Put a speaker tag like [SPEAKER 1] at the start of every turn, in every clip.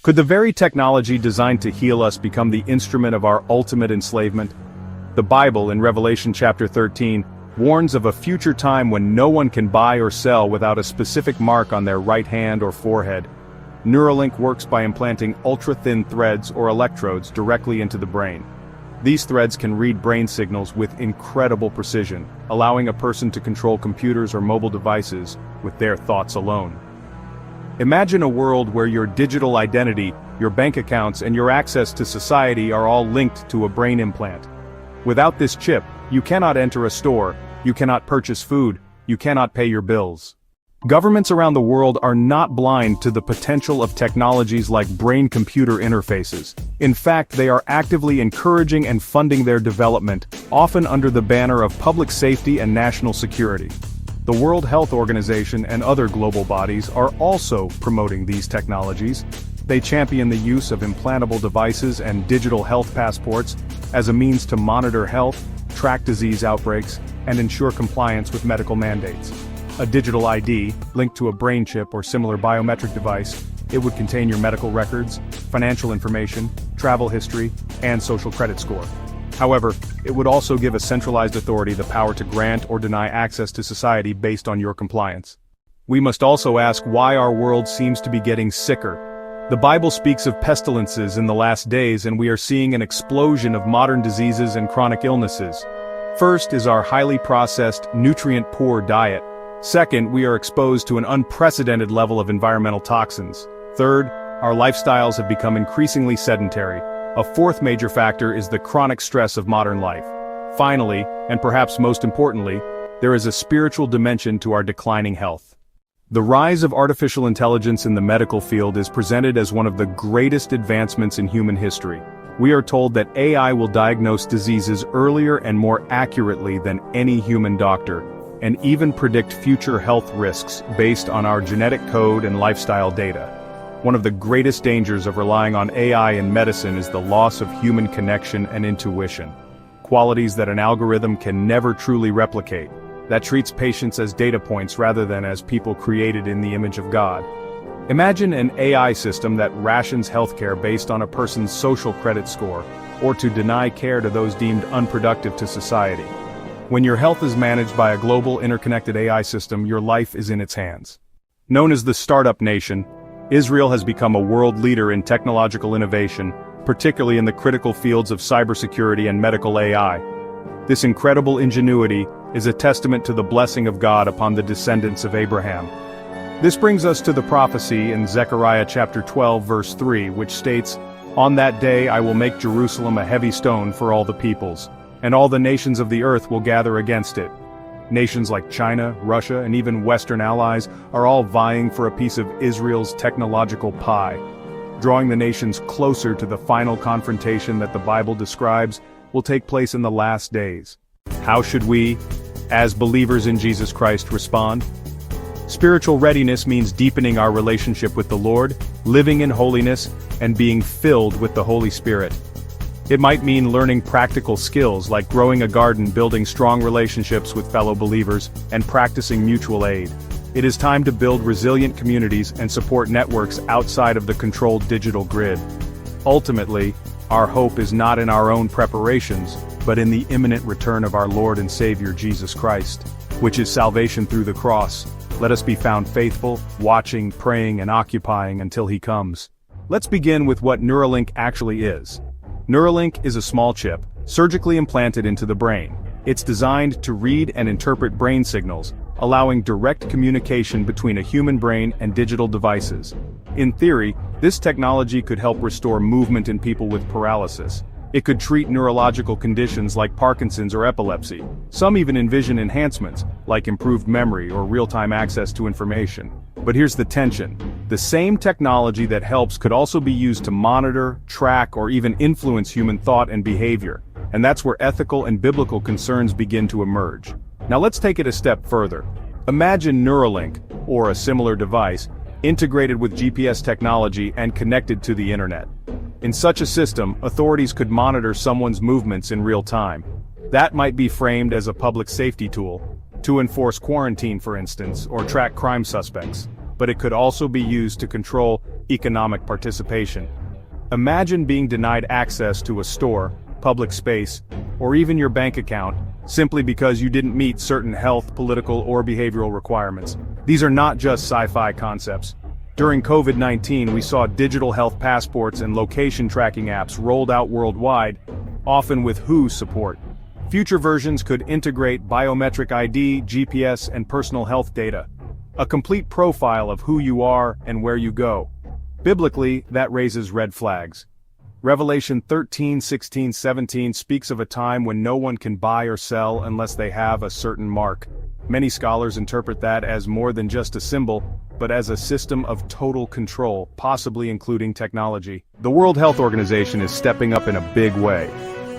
[SPEAKER 1] Could the very technology designed to heal us become the instrument of our ultimate enslavement? The Bible, in Revelation chapter 13, warns of a future time when no one can buy or sell without a specific mark on their right hand or forehead. Neuralink works by implanting ultra-thin threads or electrodes directly into the brain. These threads can read brain signals with incredible precision, allowing a person to control computers or mobile devices with their thoughts alone. Imagine a world where your digital identity, your bank accounts, and your access to society are all linked to a brain implant. Without this chip, you cannot enter a store, you cannot purchase food, you cannot pay your bills. Governments around the world are not blind to the potential of technologies like brain-computer interfaces. In fact, they are actively encouraging and funding their development, often under the banner of public safety and national security. The World Health Organization and other global bodies are also promoting these technologies. They champion the use of implantable devices and digital health passports as a means to monitor health, track disease outbreaks, and ensure compliance with medical mandates. A digital ID, linked to a brain chip or similar biometric device, it would contain your medical records, financial information, travel history, and social credit score. However, it would also give a centralized authority the power to grant or deny access to society based on your compliance. We must also ask why our world seems to be getting sicker. The Bible speaks of pestilences in the last days, and we are seeing an explosion of modern diseases and chronic illnesses. First is our highly processed, nutrient-poor diet. Second, we are exposed to an unprecedented level of environmental toxins. Third, our lifestyles have become increasingly sedentary. A fourth major factor is the chronic stress of modern life. Finally, and perhaps most importantly, there is a spiritual dimension to our declining health. The rise of artificial intelligence in the medical field is presented as one of the greatest advancements in human history. We are told that AI will diagnose diseases earlier and more accurately than any human doctor, and even predict future health risks based on our genetic code and lifestyle data. One of the greatest dangers of relying on AI in medicine is the loss of human connection and intuition, qualities that an algorithm can never truly replicate, that treats patients as data points rather than as people created in the image of God. Imagine an AI system that rations healthcare based on a person's social credit score, or to deny care to those deemed unproductive to society. When your health is managed by a global interconnected AI system, your life is in its hands. Known as the startup nation, Israel has become a world leader in technological innovation, particularly in the critical fields of cybersecurity and medical AI. This incredible ingenuity is a testament to the blessing of God upon the descendants of Abraham. This brings us to the prophecy in Zechariah chapter 12 verse 3, which states, "On that day I will make Jerusalem a heavy stone for all the peoples, and all the nations of the earth will gather against it." Nations like China, Russia, and even Western allies are all vying for a piece of Israel's technological pie, drawing the nations closer to the final confrontation that the Bible describes will take place in the last days. How should we, as believers in Jesus Christ, respond? Spiritual readiness means deepening our relationship with the Lord, living in holiness, and being filled with the Holy Spirit. It might mean learning practical skills like growing a garden, building strong relationships with fellow believers, and practicing mutual aid. It is time to build resilient communities and support networks outside of the controlled digital grid. Ultimately, our hope is not in our own preparations, but in the imminent return of our Lord and Savior Jesus Christ, which is salvation through the cross. Let us be found faithful, watching, praying, and occupying until He comes. Let's begin with what Neuralink actually is. Neuralink is a small chip, surgically implanted into the brain. It's designed to read and interpret brain signals, allowing direct communication between a human brain and digital devices. In theory, this technology could help restore movement in people with paralysis. It could treat neurological conditions like Parkinson's or epilepsy. Some even envision enhancements, like improved memory or real-time access to information. But here's the tension. The same technology that helps could also be used to monitor, track, or even influence human thought and behavior. And that's where ethical and biblical concerns begin to emerge. Now let's take it a step further. Imagine Neuralink, or a similar device, integrated with GPS technology and connected to the internet. In such a system, authorities could monitor someone's movements in real time. That might be framed as a public safety tool, to enforce quarantine for instance, or track crime suspects. But it could also be used to control economic participation. Imagine being denied access to a store, public space, or even your bank account, simply because you didn't meet certain health, political, or behavioral requirements. These are not just sci-fi concepts. During COVID-19, we saw digital health passports and location tracking apps rolled out worldwide, often with WHO support. Future versions could integrate biometric ID, GPS, and personal health data. A complete profile of who you are and where you go. Biblically, that raises red flags. Revelation 13:16-17 speaks of a time when no one can buy or sell unless they have a certain mark. Many scholars interpret that as more than just a symbol, but as a system of total control, possibly including technology. The World Health Organization is stepping up in a big way.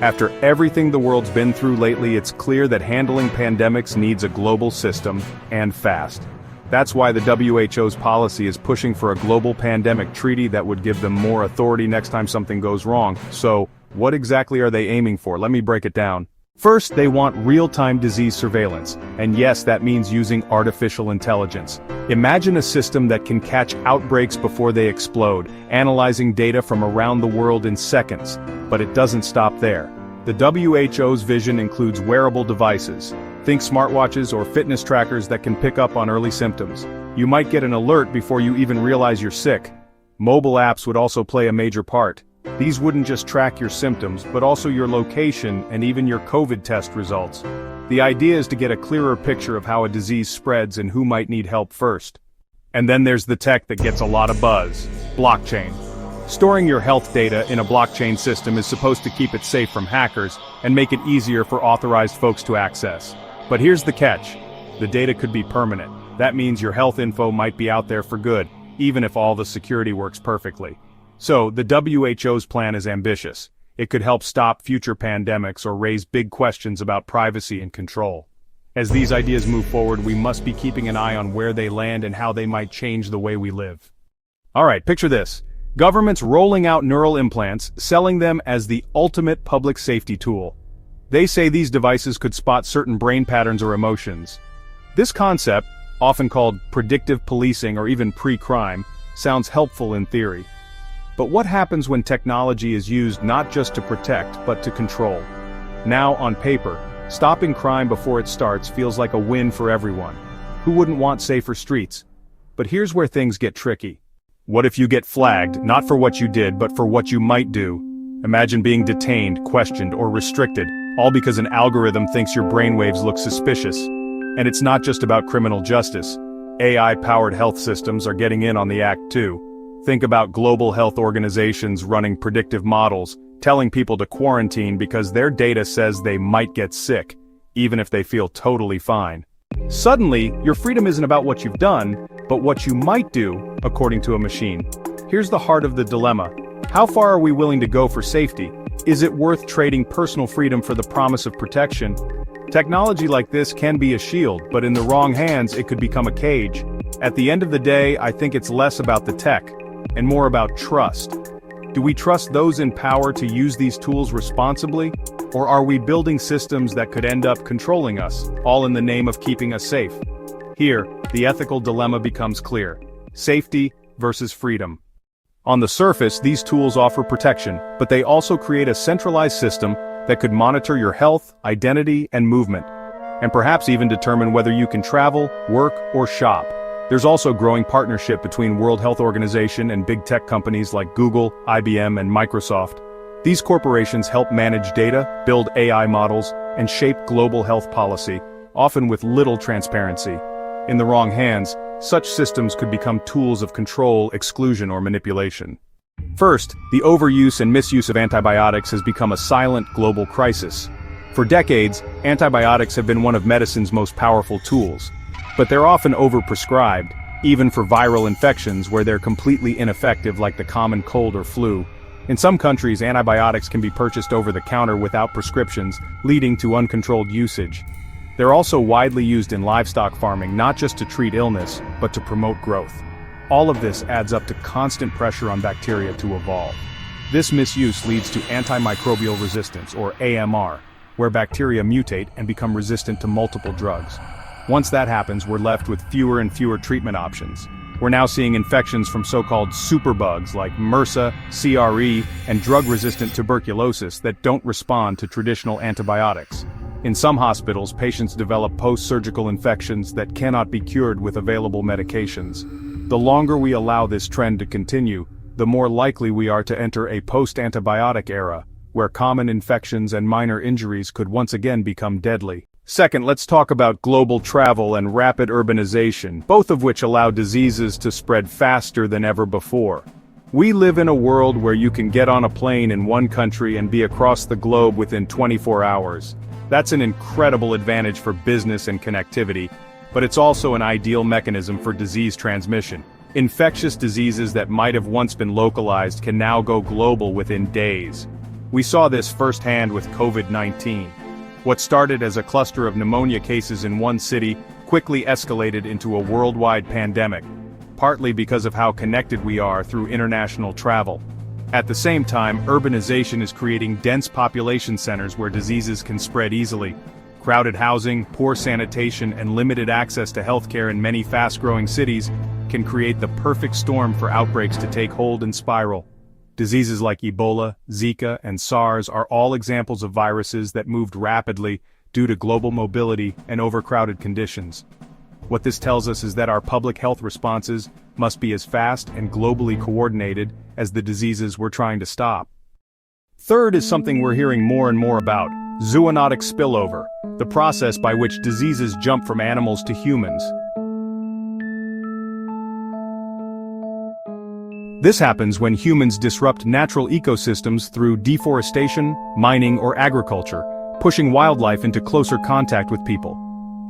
[SPEAKER 1] After everything the world's been through lately, it's clear that handling pandemics needs a global system, and fast. That's why the WHO's policy is pushing for a global pandemic treaty that would give them more authority next time something goes wrong. So, what exactly are they aiming for? Let me break it down. First, they want real-time disease surveillance, and yes, that means using artificial intelligence. Imagine a system that can catch outbreaks before they explode, analyzing data from around the world in seconds. But it doesn't stop there. The WHO's vision includes wearable devices. Think smartwatches or fitness trackers that can pick up on early symptoms. You might get an alert before you even realize you're sick. Mobile apps would also play a major part. These wouldn't just track your symptoms, but also your location and even your COVID test results. The idea is to get a clearer picture of how a disease spreads and who might need help first. And then there's the tech that gets a lot of buzz: blockchain. Storing your health data in a blockchain system is supposed to keep it safe from hackers and make it easier for authorized folks to access. But here's the catch. The data could be permanent. That means your health info might be out there for good, even if all the security works perfectly. So, the WHO's plan is ambitious. It could help stop future pandemics or raise big questions about privacy and control. As these ideas move forward, we must be keeping an eye on where they land and how they might change the way we live. Alright, picture this. Governments rolling out neural implants, selling them as the ultimate public safety tool. They say these devices could spot certain brain patterns or emotions. This concept, often called predictive policing or even pre-crime, sounds helpful in theory. But what happens when technology is used not just to protect, but to control? Now, on paper, stopping crime before it starts feels like a win for everyone. Who wouldn't want safer streets? But here's where things get tricky. What if you get flagged, not for what you did, but for what you might do? Imagine being detained, questioned, or restricted, all because an algorithm thinks your brainwaves look suspicious. And it's not just about criminal justice. AI-powered health systems are getting in on the act too. Think about global health organizations running predictive models, telling people to quarantine because their data says they might get sick, even if they feel totally fine. Suddenly, your freedom isn't about what you've done, but what you might do, according to a machine. Here's the heart of the dilemma. How far are we willing to go for safety? Is it worth trading personal freedom for the promise of protection? Technology like this can be a shield, but in the wrong hands, it could become a cage. At the end of the day, I think it's less about the tech, and more about trust. Do we trust those in power to use these tools responsibly? Or are we building systems that could end up controlling us, all in the name of keeping us safe? Here, the ethical dilemma becomes clear. Safety versus freedom. On the surface, these tools offer protection, but they also create a centralized system that could monitor your health, identity, and movement, and perhaps even determine whether you can travel, work, or shop. There's also growing partnership between World Health Organization and big tech companies like Google, IBM, and Microsoft. These corporations help manage data, build AI models, and shape global health policy, often with little transparency. In the wrong hands, such systems could become tools of control, exclusion, or manipulation. First, the overuse and misuse of antibiotics has become a silent global crisis. For decades, antibiotics have been one of medicine's most powerful tools. But they're often overprescribed, even for viral infections where they're completely ineffective like the common cold or flu. In some countries, antibiotics can be purchased over the counter without prescriptions, leading to uncontrolled usage. They're also widely used in livestock farming not just to treat illness, but to promote growth. All of this adds up to constant pressure on bacteria to evolve. This misuse leads to antimicrobial resistance, or AMR, where bacteria mutate and become resistant to multiple drugs. Once that happens, we're left with fewer and fewer treatment options. We're now seeing infections from so-called superbugs like MRSA, CRE, and drug-resistant tuberculosis that don't respond to traditional antibiotics. In some hospitals, patients develop post-surgical infections that cannot be cured with available medications. The longer we allow this trend to continue, the more likely we are to enter a post-antibiotic era, where common infections and minor injuries could once again become deadly. Second, let's talk about global travel and rapid urbanization, both of which allow diseases to spread faster than ever before. We live in a world where you can get on a plane in one country and be across the globe within 24 hours. That's an incredible advantage for business and connectivity, but it's also an ideal mechanism for disease transmission. Infectious diseases that might have once been localized can now go global within days. We saw this firsthand with COVID-19. What started as a cluster of pneumonia cases in one city quickly escalated into a worldwide pandemic, partly because of how connected we are through international travel. At the same time, urbanization is creating dense population centers where diseases can spread easily. Crowded housing, poor sanitation, and limited access to healthcare in many fast-growing cities can create the perfect storm for outbreaks to take hold and spiral. Diseases like Ebola, Zika, and SARS are all examples of viruses that moved rapidly due to global mobility and overcrowded conditions. What this tells us is that our public health responses must be as fast and globally coordinated as the diseases we're trying to stop. Third is something we're hearing more and more about: zoonotic spillover, the process by which diseases jump from animals to humans. This happens when humans disrupt natural ecosystems through deforestation, mining, or agriculture, pushing wildlife into closer contact with people.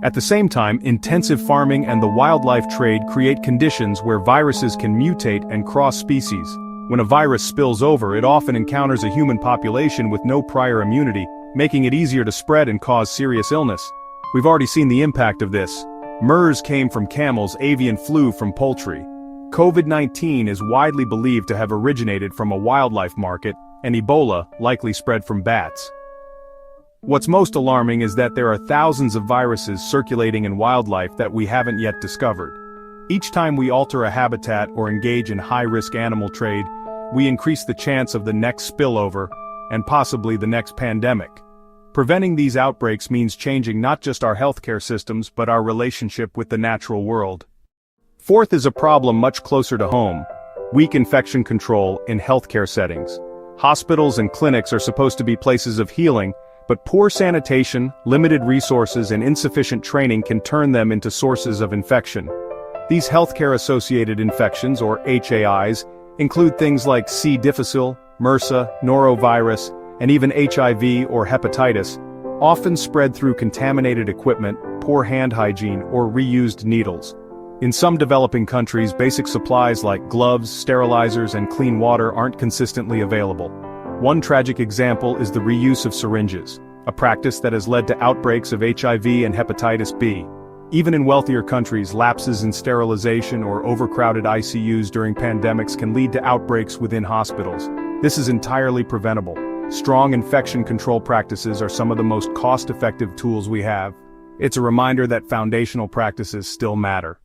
[SPEAKER 1] At the same time, intensive farming and the wildlife trade create conditions where viruses can mutate and cross species. When a virus spills over, it often encounters a human population with no prior immunity, making it easier to spread and cause serious illness. We've already seen the impact of this. MERS came from camels, avian flu from poultry. COVID-19 is widely believed to have originated from a wildlife market, and Ebola likely spread from bats. What's most alarming is that there are thousands of viruses circulating in wildlife that we haven't yet discovered. Each time we alter a habitat or engage in high-risk animal trade, we increase the chance of the next spillover, and possibly the next pandemic. Preventing these outbreaks means changing not just our healthcare systems but our relationship with the natural world. Fourth is a problem much closer to home: weak infection control in healthcare settings. Hospitals and clinics are supposed to be places of healing, but poor sanitation, limited resources, and insufficient training can turn them into sources of infection. These healthcare-associated infections, or HAIs, include things like C. difficile, MRSA, norovirus, and even HIV or hepatitis, often spread through contaminated equipment, poor hand hygiene, or reused needles. In some developing countries, basic supplies like gloves, sterilizers, and clean water aren't consistently available. One tragic example is the reuse of syringes, a practice that has led to outbreaks of HIV and hepatitis B. Even in wealthier countries, lapses in sterilization or overcrowded ICUs during pandemics can lead to outbreaks within hospitals. This is entirely preventable. Strong infection control practices are some of the most cost-effective tools we have. It's a reminder that foundational practices still matter.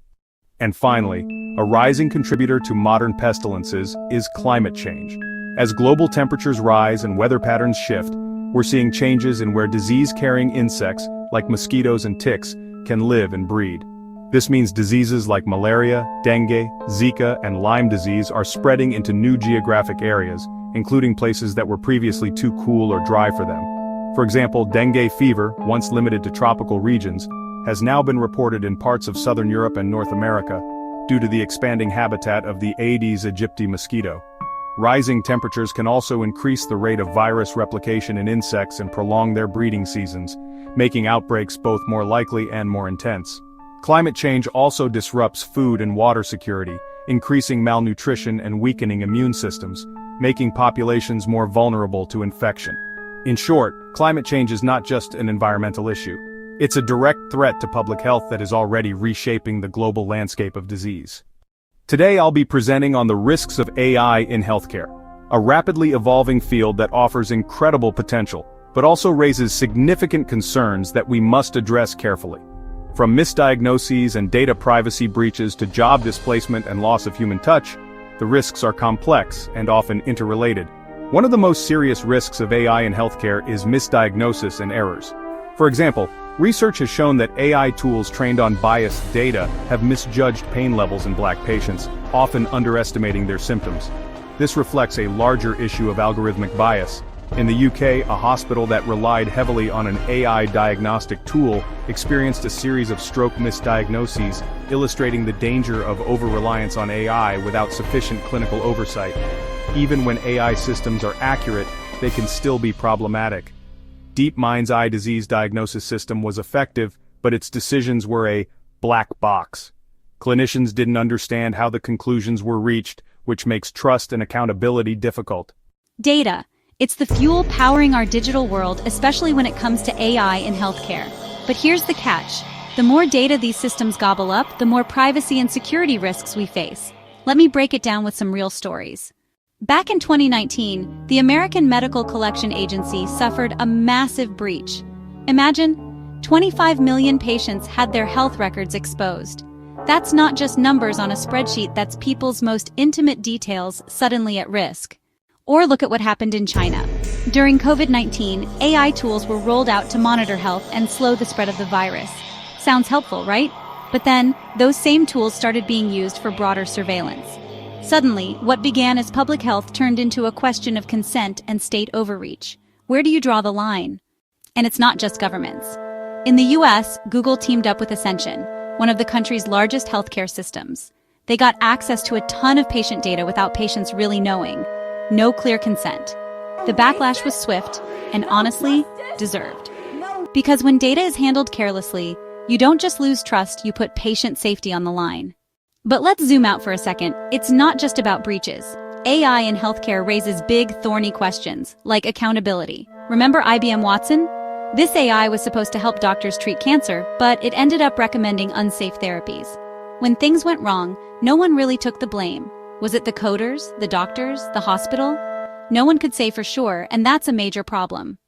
[SPEAKER 1] And finally, a rising contributor to modern pestilences is climate change. As global temperatures rise and weather patterns shift, we're seeing changes in where disease-carrying insects, like mosquitoes and ticks, can live and breed. This means diseases like malaria, dengue, Zika, and Lyme disease are spreading into new geographic areas, including places that were previously too cool or dry for them. For example, dengue fever, once limited to tropical regions, has now been reported in parts of southern Europe and North America, due to the expanding habitat of the Aedes aegypti mosquito. Rising temperatures can also increase the rate of virus replication in insects and prolong their breeding seasons, making outbreaks both more likely and more intense. Climate change also disrupts food and water security, increasing malnutrition and weakening immune systems, making populations more vulnerable to infection. In short, climate change is not just an environmental issue. It's a direct threat to public health that is already reshaping the global landscape of disease. Today I'll be presenting on the risks of AI in healthcare, a rapidly evolving field that offers incredible potential, but also raises significant concerns that we must address carefully. From misdiagnoses and data privacy breaches to job displacement and loss of human touch, the risks are complex and often interrelated. One of the most serious risks of AI in healthcare is misdiagnosis and errors. For example, research has shown that AI tools trained on biased data have misjudged pain levels in Black patients, often underestimating their symptoms. This reflects a larger issue of algorithmic bias. In the UK, a hospital that relied heavily on an AI diagnostic tool experienced a series of stroke misdiagnoses, illustrating the danger of over-reliance on AI without sufficient clinical oversight. Even when AI systems are accurate, they can still be problematic. DeepMind's eye disease diagnosis system was effective, but its decisions were a black box. Clinicians didn't understand how the conclusions were reached, which makes trust and accountability difficult.
[SPEAKER 2] Data. It's the fuel powering our digital world, especially when it comes to AI in healthcare. But here's the catch. The more data these systems gobble up, the more privacy and security risks we face. Let me break it down with some real stories. Back in 2019, the American Medical Collection Agency suffered a massive breach. Imagine, 25 million patients had their health records exposed. That's not just numbers on a spreadsheet, that's people's most intimate details suddenly at risk. Or look at what happened in China. During COVID-19, AI tools were rolled out to monitor health and slow the spread of the virus. Sounds helpful, right? But then, those same tools started being used for broader surveillance. Suddenly, what began as public health turned into a question of consent and state overreach. Where do you draw the line? And it's not just governments. In the US, Google teamed up with Ascension, one of the country's largest healthcare systems. They got access to a ton of patient data without patients really knowing. No clear consent. The backlash was swift and honestly deserved. Because when data is handled carelessly, you don't just lose trust, you put patient safety on the line. But let's zoom out for a second. It's not just about breaches. AI in healthcare raises big, thorny questions, like accountability. Remember IBM Watson? This AI was supposed to help doctors treat cancer, but it ended up recommending unsafe therapies. When things went wrong, no one really took the blame. Was it the coders, the doctors, the hospital? No one could say for sure, and that's a major problem.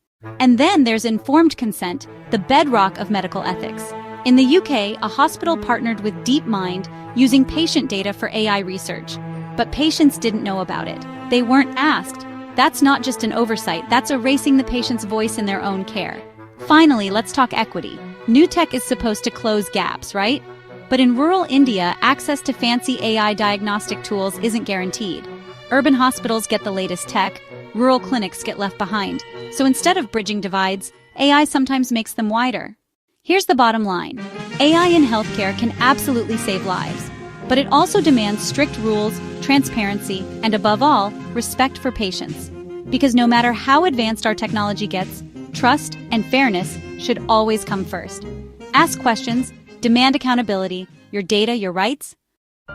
[SPEAKER 2] And then there's informed consent, the bedrock of medical ethics. In the UK, a hospital partnered with DeepMind using patient data for AI research. But patients didn't know about it. They weren't asked. That's not just an oversight, that's erasing the patient's voice in their own care. Finally, let's talk equity. New tech is supposed to close gaps, right? But in rural India, access to fancy AI diagnostic tools isn't guaranteed. Urban hospitals get the latest tech, rural clinics get left behind. So instead of bridging divides, AI sometimes makes them wider. Here's the bottom line. AI in healthcare can absolutely save lives, but it also demands strict rules, transparency, and above all, respect for patients. Because no matter how advanced our technology gets, trust and fairness should always come first. Ask questions, demand accountability, your data, your rights.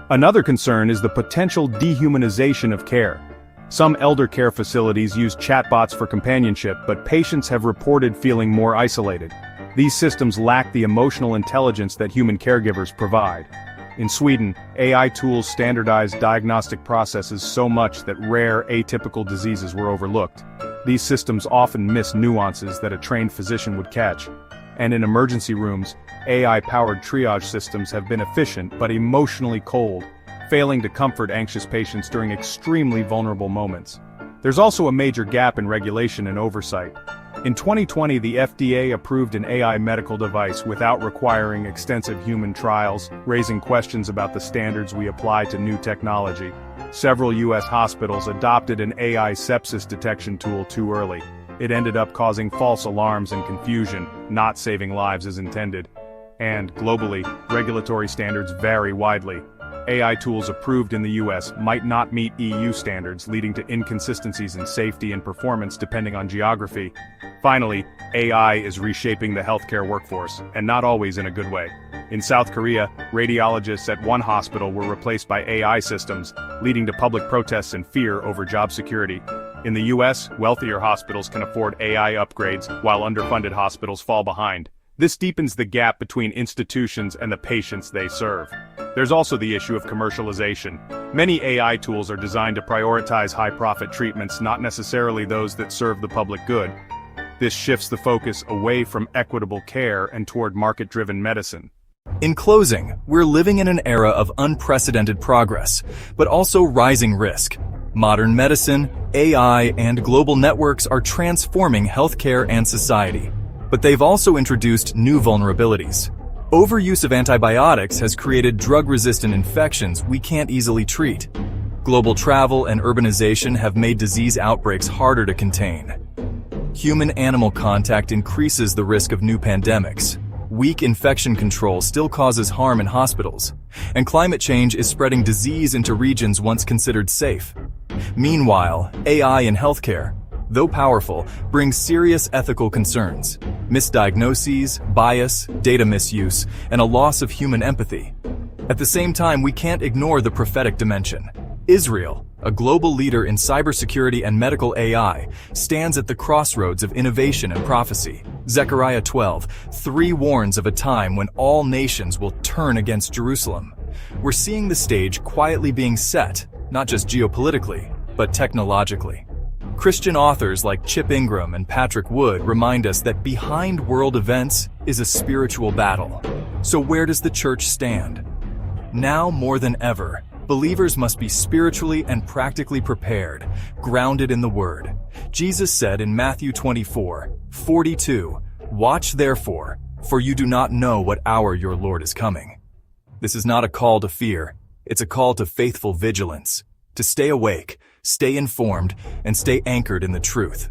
[SPEAKER 1] Another concern is the potential dehumanization of care. Some elder care facilities use chatbots for companionship, but patients have reported feeling more isolated. These systems lack the emotional intelligence that human caregivers provide. In Sweden, AI tools standardized diagnostic processes so much that rare, atypical diseases were overlooked. These systems often miss nuances that a trained physician would catch. And in emergency rooms, AI-powered triage systems have been efficient but emotionally cold, failing to comfort anxious patients during extremely vulnerable moments. There's also a major gap in regulation and oversight. In 2020, the FDA approved an AI medical device without requiring extensive human trials, raising questions about the standards we apply to new technology. Several U.S. hospitals adopted an AI sepsis detection tool too early. It ended up causing false alarms and confusion, not saving lives as intended. And, globally, regulatory standards vary widely. AI tools approved in the US might not meet EU standards, leading to inconsistencies in safety and performance depending on geography. Finally, AI is reshaping the healthcare workforce, and not always in a good way. In South Korea, radiologists at one hospital were replaced by AI systems, leading to public protests and fear over job security. In the US, wealthier hospitals can afford AI upgrades, while underfunded hospitals fall behind. This deepens the gap between institutions and the patients they serve. There's also the issue of commercialization. Many AI tools are designed to prioritize high-profit treatments, not necessarily those that serve the public good. This shifts the focus away from equitable care and toward market-driven medicine.
[SPEAKER 3] In closing, we're living in an era of unprecedented progress, but also rising risk. Modern medicine, AI, and global networks are transforming healthcare and society, but they've also introduced new vulnerabilities. Overuse of antibiotics has created drug-resistant infections we can't easily treat. Global travel and urbanization have made disease outbreaks harder to contain. Human-animal contact increases the risk of new pandemics. Weak infection control still causes harm in hospitals, and climate change is spreading disease into regions once considered safe. Meanwhile, AI in healthcare, though powerful, brings serious ethical concerns: misdiagnoses, bias, data misuse, and a loss of human empathy. At the same time, we can't ignore the prophetic dimension. Israel, a global leader in cybersecurity and medical AI, stands at the crossroads of innovation and prophecy. Zechariah 12:3 warns of a time when all nations will turn against Jerusalem. We're seeing the stage quietly being set, not just geopolitically, but technologically. Christian authors like Chip Ingram and Patrick Wood remind us that behind world events is a spiritual battle. So where does the church stand? Now more than ever, believers must be spiritually and practically prepared, grounded in the Word. Jesus said in Matthew 24:42, "Watch therefore, for you do not know what hour your Lord is coming." This is not a call to fear, it's a call to faithful vigilance, to stay awake, stay informed, and stay anchored in the truth.